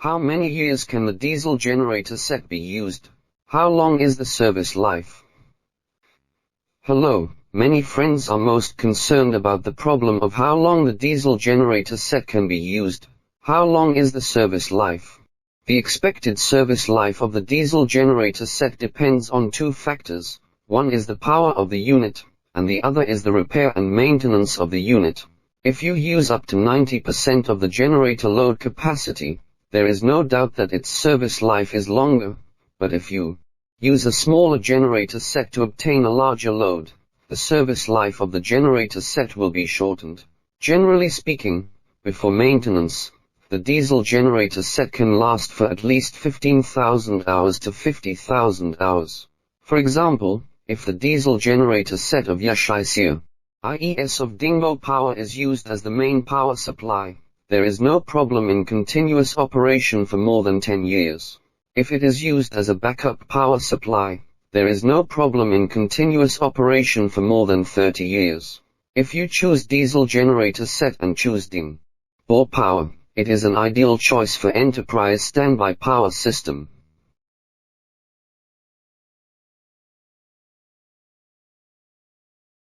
How many years can the diesel generator set be used? How long is the service life? Hello, many friends are most concerned about the problem of how long the diesel generator set can be used. How long is the service life? The expected service life of the diesel generator set depends on two factors. One is the power of the unit, and the other is the repair and maintenance of the unit. If you use up to 90% of the generator load capacity, there is no doubt that its service life is longer, but if you use a smaller generator set to obtain a larger load, the service life of the generator set will be shortened. Generally speaking, before maintenance, the diesel generator set can last for at least 15,000 hours to 50,000 hours. For example, if the diesel generator set of Yashisia IES of Dingbo Power is used as the main power supply, there is no problem in continuous operation for more than 10 years. If it is used as a backup power supply, there is no problem in continuous operation for more than 30 years. If you choose diesel generator set and choose Dingbo Power, it is an ideal choice for enterprise standby power system.